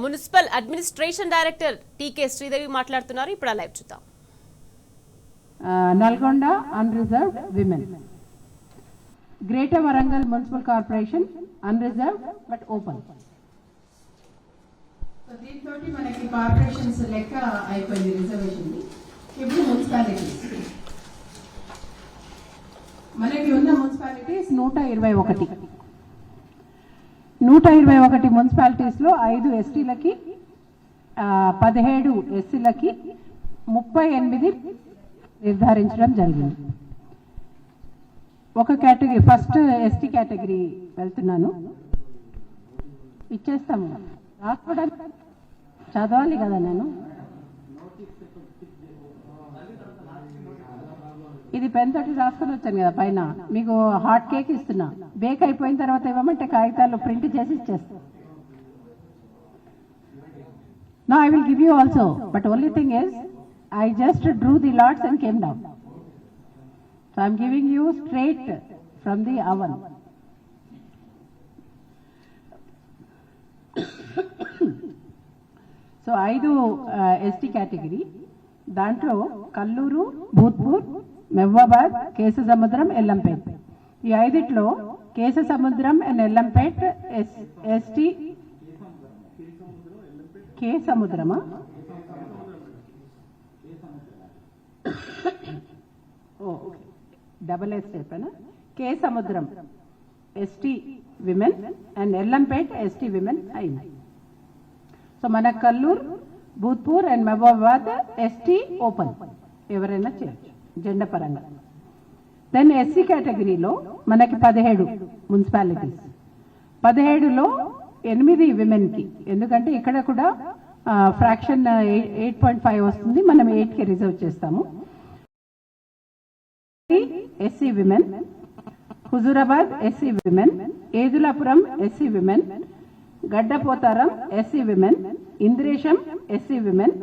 Municipal administration director టీకే శ్రీదేవి మాట్లాడుతున్నారు. ఇప్పుడు live చూద్దాం. Nalgonda unreserved women, greater Warangal municipal corporation unreserved but open. దీంతో మనకి కార్పొరేషన్స్ లెక్క అయిపోయింది రిజర్వేషన్. ఇప్పుడు మున్సిపాలిటీస్ మనకి ఉన్న మున్సిపాలిటీస్ 121 మున్సిపాలిటీస్ లో 5 ఎస్టీలకి 17 ఎస్సీలకి 38 నిర్ధారించడం జరిగింది. ఒక కేటగిరీ ఫస్ట్ ఎస్టీ కేటగిరీ వెళ్తున్నాను, ఇచ్చేస్తాము. రాసుకోవడానికి చదవాలి కదా నేను. ఇది పెన్ తోటి రాసుకొని వచ్చాను కదా పైన. మీకు హాట్ కేక్ ఇస్తున్నా, బేక్ అయిపోయిన తర్వాత ఇవ్వమంటే కాగితాలు ప్రింట్ చేసి ఇచ్చేస్తా. No, I will give you also, but only thing is I just drew the lots and came down. So I am giving you straight from the oven. So 5 ST category, దాంట్లో కల్లూరు, భూత్పూర్, మెహబూబాబాద్, కేశసముద్రం, ఎల్లంపేట్. ఈ 5లో Kesamudram and Yellampet ST. కే సముద్రమా? Double S చెప్పాను. Kesamudram ST women and Yellampet ST women అయింది. So మన Kalluru, Bhoothpur and Mahabubabad ST open, ఎవరైనా చేయొచ్చు జెండా పరంగా. దెన్ ఎస్సీ కేటగిరీలో మనకి 17 మున్సిపాలిటీస్. 17లో 8 విమెన్ కి, ఎందుకంటే ఇక్కడ కూడా ఫ్రాక్షన్ 8.5 వస్తుంది, మనం 8కి రిజర్వ్ చేస్తాము. SC women, Huzurabad SC women, Edulapuram SC women, Gaddapotharam SC women, Indresham SC women,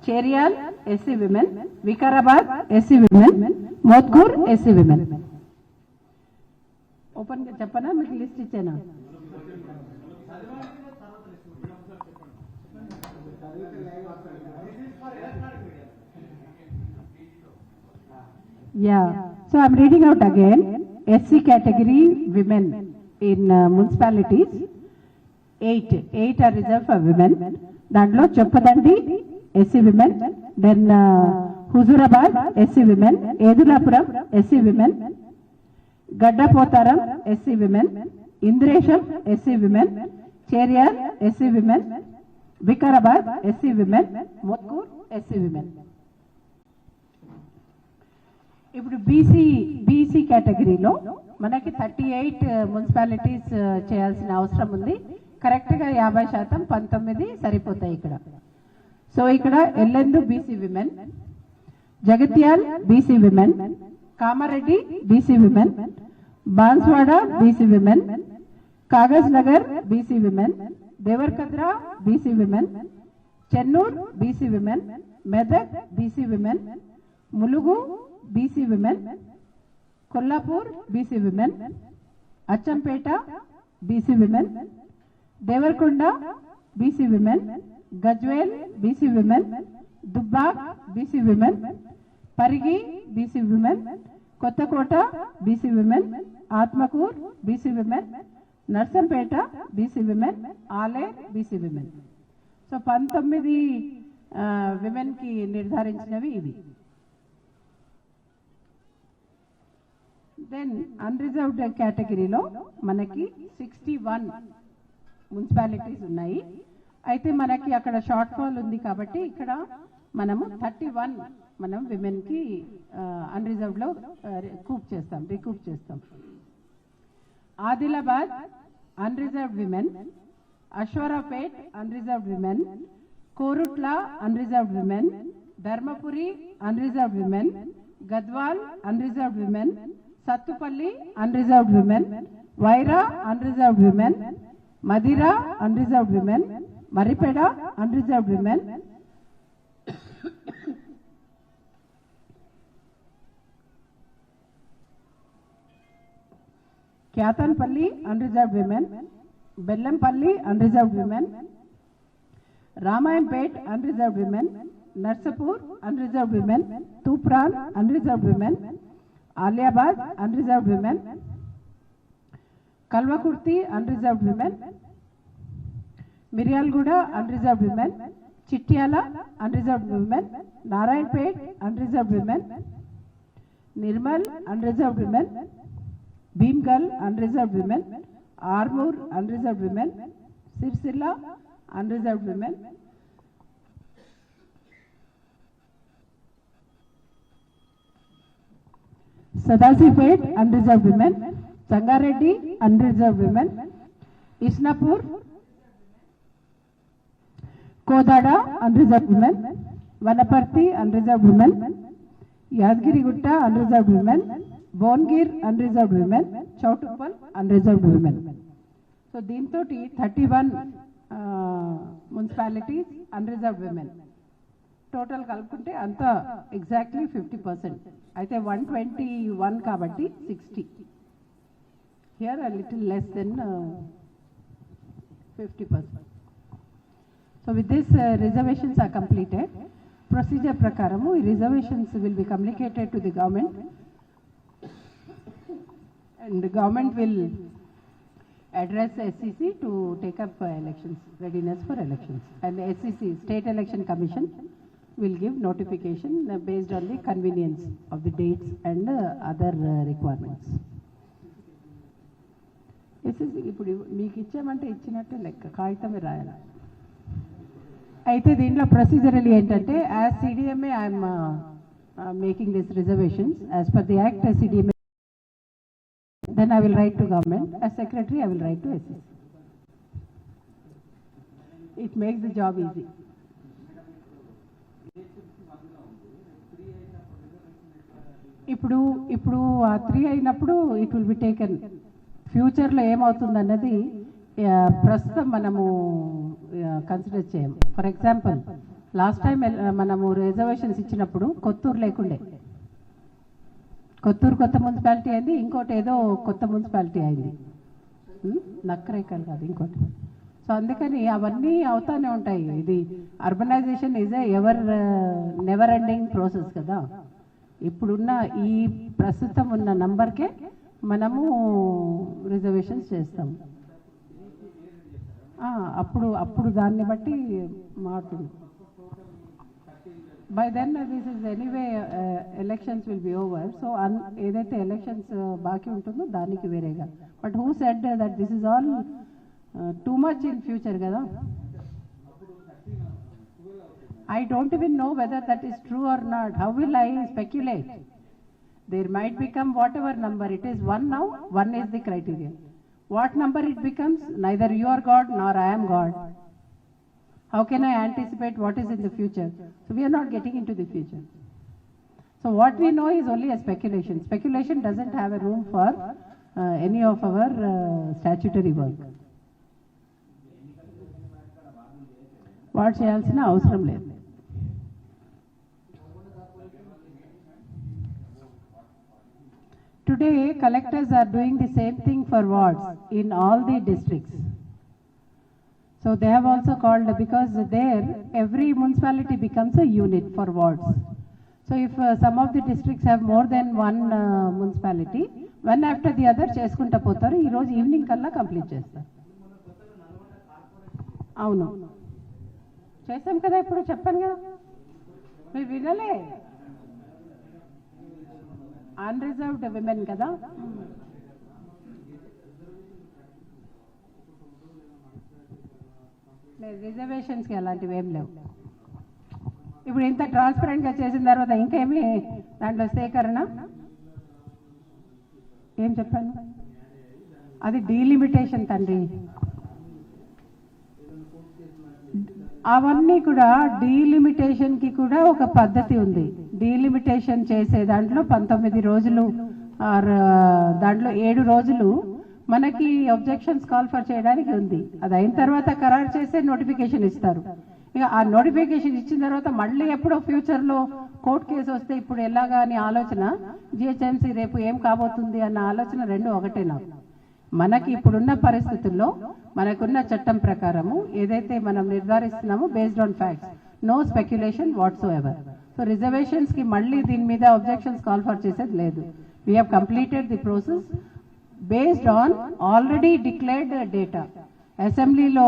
Cheriyal SC women, Vikarabad SC women, Mothkur SC women. Open గా చెప్పనా, మీకు list ఇచ్చానా? Yeah, so I'm reading out again. SC category women in municipalities, 8 are reserved for women. దాంట్లో Choppadandi SC women, then Huzurabad SC women, Edulapuram SC women, Gaddapotharam SC women, Indresham SC women, Cheriyal SC women, Vikarabad SC women, Mothkur SC women. ఇప్పుడు BC కేటగిరీలో మనకి 38 municipalities చేయాల్సిన అవసరం ఉంది. Correct గా 50%, 19 సరిపోతాయి ఇక్కడ. సో ఇక్కడ Yellandu BC women, Jagtial BC women, Kamareddy BC women, Banswada BC women, Kagaznagar BC women, Devarakadra BC women, Chennur BC women, Medak BC women, Mulugu BC women, Kollapur BC women, Achampet BC women, Devarakonda BC women, Gajwel BC women, Dubbak BC women, Pargi BC women, Kothakota BC women, Atmakur BC women, Narsampet BC women, Aler BC women. So 19 women కి నిర్ధారించినవి ఇవి. Then unreserved కేటగిరీలో మనకి 61 municipalities ఉన్నాయి. అయితే మనకి అక్కడ short fall ఉంది కాబట్టి ఇక్కడ మనము 31 మనం విమెన్ కి అన్రిజర్వ్డ్ లో రికూప్ చేస్తాం. Adilabad unreserved women, Ashwaraopet unreserved women, Koratla unreserved women, Dharmapuri unreserved women, Gadwal unreserved women, Sathupalli unreserved women, Wyra unreserved women, Madhira unreserved women, Maripeda unreserved women, Kyathanpalli unreserved women, Bellampalli unreserved women, Ramayampet, unreserved women. Narsapur, unreserved women. Tupran, unreserved women. Aliabad, unreserved women. Kalvakurti, unreserved women. Miryalguda, unreserved women. Chittiala, unreserved women. Narayanpet, unreserved women. Nirmal, unreserved women. Bhimgal, unreserved women. Armoor, unreserved women. Sirsilla, unreserved women. Sadasipet, unreserved women. Sangareddy, unreserved women. Isnapur, Kodada, unreserved women. Vanaparthi, unreserved women. Yadgirigutta, unreserved women. Bongir, unreserved women. Chautupal, unreserved women. So, దీంతోటి 31 municipalities, unreserved women. Total కలుపుకుంటే అంత exactly 50%. అయితే 121 కాబట్టి 60. Here a little less than 50%. So with this reservations are completed. Procedure prakaramu reservations will be communicated to the government, and the government will address SCC to take up elections, readiness for elections, and the SCC, State Election Commission, will give notification based on the convenience of the dates and other requirements. SCC ఇప్పుడు మీకు ఇచ్చామంటే ఇచ్చినట్టే లెక్క, కాగితమే రాయాలి. అయితే దీంట్లో procedural ఏంటంటే as CDMA I'm making this reservations as per the act CDMA, then I will write to government. As secretary, I will write to SCC. It makes the job easy. ఇప్పుడు ఆ 3 అయినప్పుడు ఇట్ విల్ బి టేకెన్. ఫ్యూచర్లో ఏమవుతుందన్నది ప్రస్తుతం మనము consider చేయం. For example last time మనము reservations ఇచ్చినప్పుడు కొత్తూరు లేకుండే, కొత్తూరు కొత్త మున్సిపాలిటీ అయింది, ఇంకోటి ఏదో కొత్త మున్సిపాలిటీ అయింది, నక్కరేకల్ కాదు ఇంకోటి. సో అందుకని అవన్నీ అవుతానే ఉంటాయి. ఇది urbanization is never ending process కదా. ఇప్పుడున్న ఈ ప్రస్తుతం ఉన్న నంబర్కే మనము రిజర్వేషన్స్ చేస్తాము. అప్పుడు దాన్ని బట్టి మారుతుంది. By then this is anyway elections will be over. So ఏదైతే ఎలక్షన్స్ బాకీ ఉంటుందో దానికి వేరేగా. But who said that this is all too much in future కదా? I don't even know whether that is true or not. How will I speculate? There might become whatever number. It is 1 now, 1 is the criteria. What number it becomes, neither you are God nor I am God. How can I anticipate what is in the future? So we are not getting into the future. So what we know is only a speculation. Speculation doesn't have a room for any of our statutory work. What చేయాల్సిన అవసరం లేదు. Today collectors are doing the same thing for wards in all the districts. So they have also called, because there every municipality becomes a unit for wards. So if some of the districts have more than one municipality, one after the other చేసుకుంటా పోతారు. ఈ రోజు evening కల్లా complete చేస్తారు. అవును చేస్తాం కదా, ఇప్పుడు చెప్పాను కదా, మీరు వినలే. అన్రిజర్వ్డ్ విమెన్ కదా. లేదు, రిజర్వేషన్స్కి అలాంటివి ఏం లేవు. ఇప్పుడు ఇంత ట్రాన్స్పరెంట్గా చేసిన తర్వాత ఇంకేమి దాంట్లో సేకరణ ఏం చెప్పాను, అది డీలిమిటేషన్ తండ్రి. అవన్నీ కూడా డీలిమిటేషన్కి కూడా ఒక పద్ధతి ఉంది. డీలిమిటేషన్ చేసే దాంట్లో 19 రోజులు దాంట్లో 7 రోజులు మనకి అబ్జెక్షన్స్ కాల్ ఫర్ చేయడానికి ఉంది. అది అయిన తర్వాత ఖరారు చేసే నోటిఫికేషన్ ఇస్తారు. ఇక ఆ నోటిఫికేషన్ ఇచ్చిన తర్వాత మళ్ళీ ఎప్పుడో ఫ్యూచర్లో కోర్టు కేసు వస్తే ఇప్పుడు ఎలాగా అని ఆలోచన, జిహెచ్ఎంసీ రేపు ఏం కాబోతుంది అన్న ఆలోచన రెండు ఒకటే నాకు. మనకి ఇప్పుడున్న పరిస్థితుల్లో మనకున్న చట్టం ప్రకారము ఏదైతే మనం నిర్ధారిస్తున్నామో based on facts, no speculation whatsoever. So reservations కి మళ్ళీ దీని మీద అబ్జెక్షన్స్ కాల్ ఫర్ చేసేది లేదు. We have completed the process based on already declared data. అసెంబ్లీలో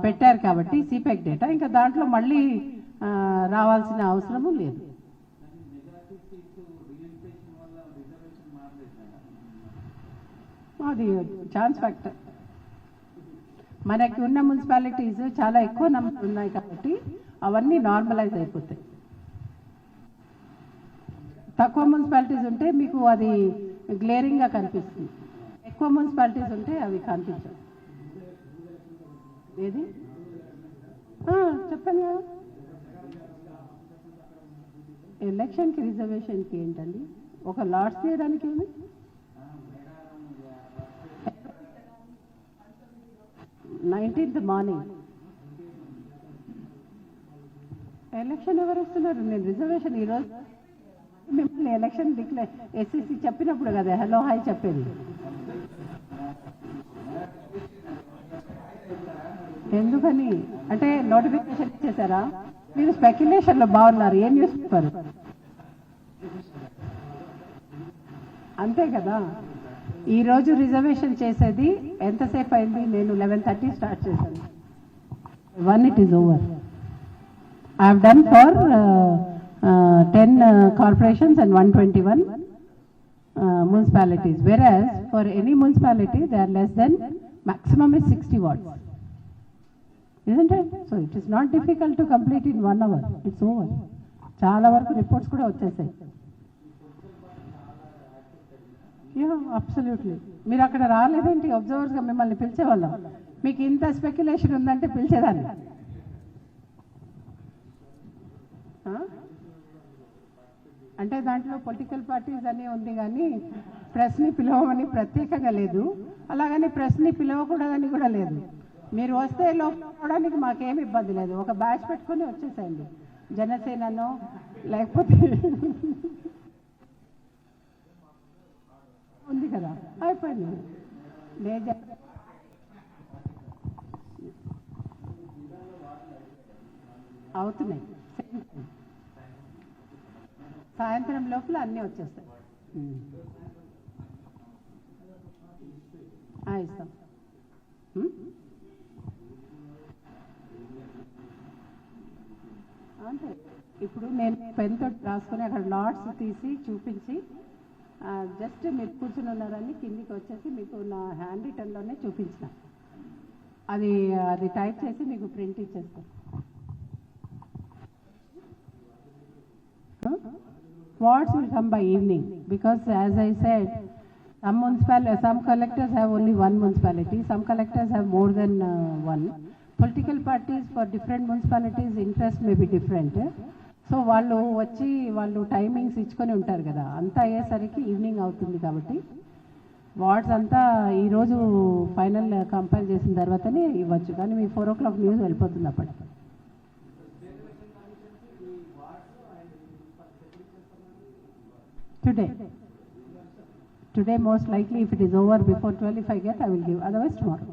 పెట్టారు కాబట్టి సిపెక్ డేటా, ఇంకా దాంట్లో మళ్ళీ రావాల్సిన అవసరము లేదు. అది ఛాన్స్ ఫ్యాక్టర్. మనకి ఉన్న మున్సిపాలిటీస్ చాలా ఎక్కువ నంబర్ ఉన్నాయి కాబట్టి అవన్నీ నార్మలైజ్ అయిపోతాయి. తక్కువ మున్సిపాలిటీస్ ఉంటే మీకు అది గ్లేరింగ్గా కనిపిస్తుంది, ఎక్కువ మున్సిపాలిటీస్ ఉంటే అవి కనిపించవు. ఏది చెప్పండి కదా, ఎలక్షన్కి రిజర్వేషన్కి ఏంటండి, ఒక లాట్స్ తీయడానికి ఏమి 19th మార్నింగ్ ఎలక్షన్ ఎవరు వస్తున్నారు? నేను రిజర్వేషన్ ఈరోజు మిమ్మల్ని ఎలక్షన్ డిక్లేర్ ఎస్సీసీ చెప్పినప్పుడు కదా హలో హాయ్ చెప్పేది. ఎందుకని అంటే నోటిఫికేషన్ ఇచ్చేసారా? మీరు స్పెక్యులేషన్లో బాగున్నారు, ఏం చూస్తారు అంతే కదా. ఈరోజు రిజర్వేషన్ చేసేది ఎంతసేపు అయింది? నేను 11:30 స్టార్ట్ చేశాను. 1 it is over. I have done for 10 corporations and 121 municipalities, whereas for any municipality they are less than maximum is 60 wards, isn't it? So it is not difficult to complete in 1 hour. It's over. చాలా వరకు reports కూడా వచ్చేసాయి. Absolutely. మీరు అక్కడ రాలేదేంటి? అబ్జర్వర్స్గా మిమ్మల్ని పిలిచేవాళ్ళం. మీకు ఇంత స్పెక్యులేషన్ ఉందంటే పిలిచేదాన్ని. అంటే దాంట్లో పొలిటికల్ పార్టీస్ అని ఉంది కానీ ప్రెస్ని పిలవమని ప్రత్యేకంగా లేదు, అలాగని ప్రెస్ని పిలవకూడదని కూడా లేదు. మీరు వస్తే లోపడానికి మాకేమి ఇబ్బంది లేదు. ఒక బ్యాచ్ పెట్టుకొని వచ్చేసేయండి, జనసేననో లేకపోతే ఉంది కదా, అయిపోయింది. లేదు అవుతున్నాయి, సాయంత్రం లోపల అన్నీ వచ్చేస్తాయి. ఇస్తాం. అంటే ఇప్పుడు నేను పెన్ తోటి రాసుకొని అక్కడ లాట్స్ తీసి చూపించి జస్ట్ మీరు కూర్చుని ఉన్నారని కిందికి వచ్చేసి మీకు నా హ్యాండ్ రిటర్న్లోనే చూపించిన అది టైప్ చేసి మీకు ప్రింట్ ఇచ్చేస్తాను. Wards will come by evening because, as I said, some collectors have only one municipality, some collectors have more than one. Political parties for different municipalities interest may be different. So వాళ్ళు వచ్చి వాళ్ళు timings ఇచ్చుకొని ఉంటారు కదా, అంతా అయ్యేసరికి evening అవుతుంది. కాబట్టి వార్డ్స్ అంతా ఈరోజు ఫైనల్ కంపైల్ చేసిన తర్వాతనే ఇవ్వచ్చు, కానీ మీ 4 o'clock న్యూస్ వెళ్ళిపోతుంది అప్పటికి. Today most likely, if it is over before 12, if I get, I will give, otherwise tomorrow.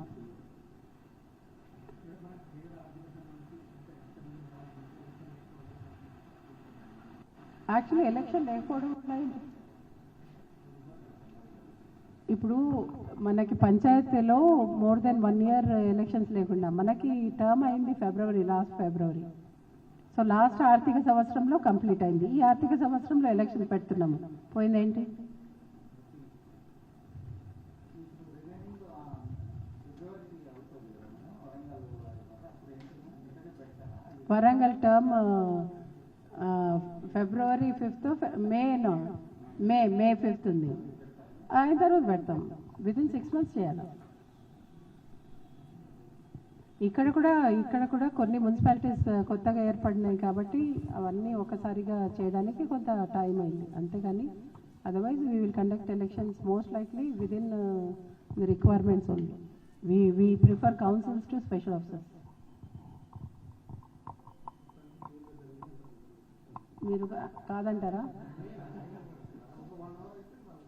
Actually election లేకపోవడం వల్ల ఇప్పుడు మనకి పంచాయతీలో మోర్ దెన్ 1 year ఎలక్షన్స్ లేకుండా మనకి టర్మ్ అయింది లాస్ట్ ఫిబ్రవరి. సో లాస్ట్ ఆర్థిక సంవత్సరంలో కంప్లీట్ అయింది. ఈ ఆర్థిక సంవత్సరంలో ఎలక్షన్ పెడుతున్నాము, పోయిందేంటి? వరంగల్ టర్మ్ February 5th, మే 5th ఉంది. అయిన తర్వాత పెడతాం. వితిన్ 6 months చేయాలి. ఇక్కడ కూడా కొన్ని మున్సిపాలిటీస్ కొత్తగా ఏర్పడినాయి కాబట్టి అవన్నీ ఒకసారిగా చేయడానికి కొంత టైం అయింది, అంతేగాని otherwise we will conduct elections most likely within the requirements only. We prefer councils to special officers. మీరు కాదంటారా?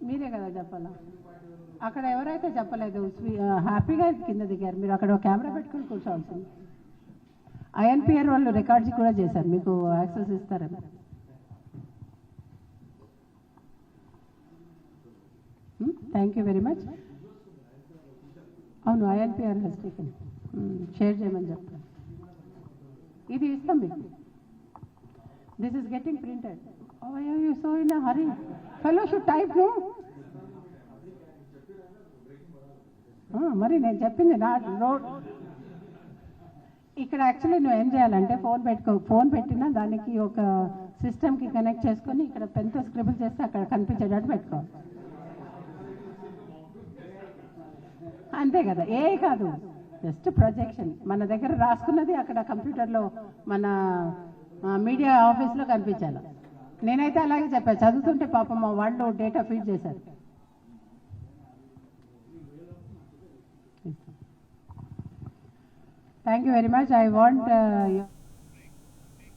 మీరే కదా చెప్పాలా అక్కడ ఎవరైతే చెప్పలేదు హ్యాపీగా కింద దిగారు మీరు అక్కడ కెమెరా పెట్టుకుని కూర్చోవాల్సింది ఐఎన్పిఆర్ వాళ్ళు రికార్డ్స్ కూడా చేశారు మీకు యాక్సెస్ ఇస్తారని థ్యాంక్ యూ వెరీ మచ్ అవును ఐఎన్పిఆర్ టేకెన్ షేర్ చేయమని చెప్తాను ఇది ఇస్తాం మీకు this is getting printed you so in hurry fellow should type no మరి నేను చెప్పింది నా రోడ్ ఇక్కడ యాక్చువల్లీ నువ్వు ఏం చేయాలంటే ఫోన్ పెట్టినా దానికి ఒక సిస్టమ్కి కనెక్ట్ చేసుకొని ఇక్కడ పెన్తో స్క్రిబుల్ చేస్తే అక్కడ కనిపించేటట్టు పెట్టుకోవాలి అంతే కదా ఏ కాదు జస్ట్ ప్రొజెక్షన్ మన దగ్గర రాసుకున్నది అక్కడ కంప్యూటర్లో మన మీడియా ఆఫీస్లో కనిపించాలి నేనైతే అలాగే చెప్పాను చదువుతుంటే పాపం మా వాళ్ళు డేటా ఫీడ్ చేశారు thank you very much I want